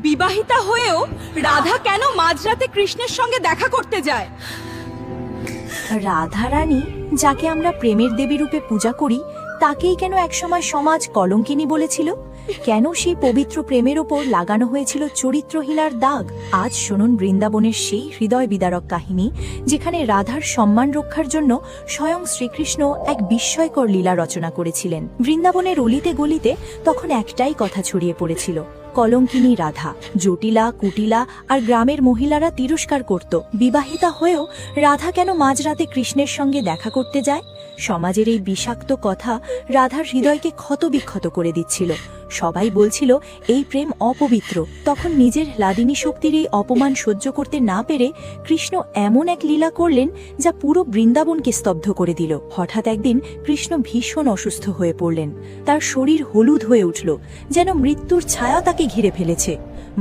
বিবাহিতা হয়েও রাধা কেন মাঝরাতে কৃষ্ণের সঙ্গে দেখা করতে যায়? রাধা রানী, যাকে আমরা প্রেমের দেবী রূপে পূজা করি, তাকেই কেন একসময় সমাজ কলঙ্কিনী বলেছিল? কেন সেই পবিত্র প্রেমের ওপর লাগানো হয়েছিল চরিত্রহীনার দাগ? আজ শুনুন বৃন্দাবনের সেই হৃদয় বিদারক কাহিনী, যেখানে রাধার সম্মান রক্ষার জন্য স্বয়ং শ্রীকৃষ্ণ এক বিস্ময়কর লীলা রচনা করেছিলেন। বৃন্দাবনের অলিতে গলিতে তখন একটাই কথা ছড়িয়ে পড়েছিল, কলঙ্কিনী রাধা। জটিলা, কুটিলা আর গ্রামের মহিলারা তিরস্কার করত, বিবাহিতা হয়েও রাধা কেন মাঝরাতে কৃষ্ণের সঙ্গে দেখা করতে যায়? সমাজের এই বিষাক্ত কথা রাধার হৃদয়কে ক্ষতবিক্ষত করে দিচ্ছিল। সবাই বলছিল এই প্রেম অপবিত্র। তখন নিজের লাদিনী শক্তির এই অপমান সহ্য করতে না পেরে কৃষ্ণ এমন এক লীলা করলেন যা পুরো বৃন্দাবনকে স্তব্ধ করে দিল। হঠাৎ একদিন কৃষ্ণ ভীষণ অসুস্থ হয়ে পড়লেন। তার শরীর হলুদ হয়ে উঠল, যেন মৃত্যুর ছায়া তাকে ঘিরে ফেলেছে।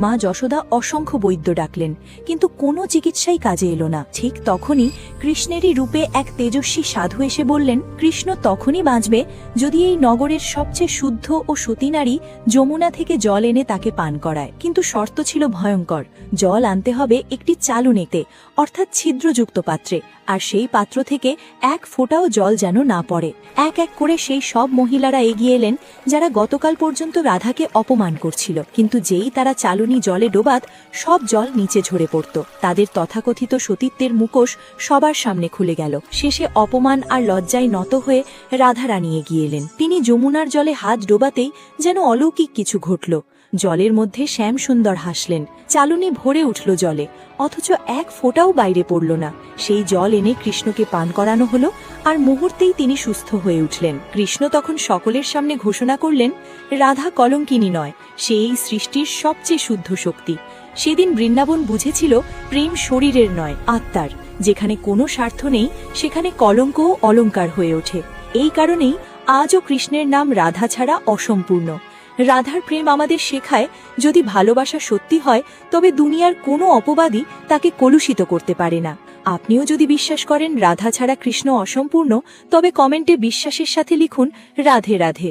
মা যশোদা অসংখ্য বৈদ্য ডাকলেন, কিন্তু কোনো চিকিৎসাই কাজে এলো না। ঠিক তখনই কৃষ্ণেরই রূপে এক তেজস্বী সাধু এসে বললেন, কৃষ্ণ তখনই বাঁচবে যদি এই নগরের সবচেয়ে শুদ্ধ ও সতী নারী যমুনা থেকে জল এনে তাকে পান করায়। কিন্তু শর্ত ছিল ভয়ঙ্কর, জল আনতে হবে একটি চালুনিতে, অর্থাৎ ছিদ্রযুক্ত পাত্রে, আর সেই পাত্র থেকে এক ফোঁটাও জল যেন না পড়ে। এক এক করে সেই সব মহিলারা এগিয়ে এলেন যারা গতকাল পর্যন্ত রাধাকে অপমান করছিল। কিন্তু যেই তারা চালুনি জলে ডোবাত, সব জল নিচে ঝরে পড়ত। তাদের তথাকথিত সতীত্বের মুখোশ সবার সামনে খুলে গেল। শেষে অপমান আর লজ্জায় নত হয়ে রাধা রানী এগিয়ে এলেন। তিনি যমুনার জলে হাত ডোবাতেই যেন অলৌকিক কিছু ঘটল। জলের মধ্যে শ্যাম সুন্দর হাসলেন, চালুনি ভরে উঠল জলে, অথচ এক ফোঁটাও বাইরে পড়ল না। সেই জল এনে কৃষ্ণকে পান করানো হলো, আর মুহূর্তেই তিনি সুস্থ হয়ে উঠলেন। কৃষ্ণ তখন সকলের সামনে ঘোষণা করলেন, রাধা কলঙ্কিনী নয়, সে এই সৃষ্টির সবচেয়ে শুদ্ধ শক্তি। সেদিন বৃন্দাবন বুঝেছিল প্রেম শরীরের নয়, আত্মার। যেখানে কোনো স্বার্থ নেই, সেখানে কলঙ্কও অলঙ্কার হয়ে ওঠে। এই কারণেই আজও কৃষ্ণের নাম রাধা ছাড়া অসম্পূর্ণ। রাধার প্রেম আমাদের শেখায়, যদি ভালোবাসা সত্যি হয় তবে দুনিয়ার কোনো অপবাদই তাকে কলুষিত করতে পারে না। আপনিও যদি বিশ্বাস করেন রাধা ছাড়া কৃষ্ণ অসম্পূর্ণ, তবে কমেন্টে বিশ্বাসের সাথে লিখুন, রাধে রাধে।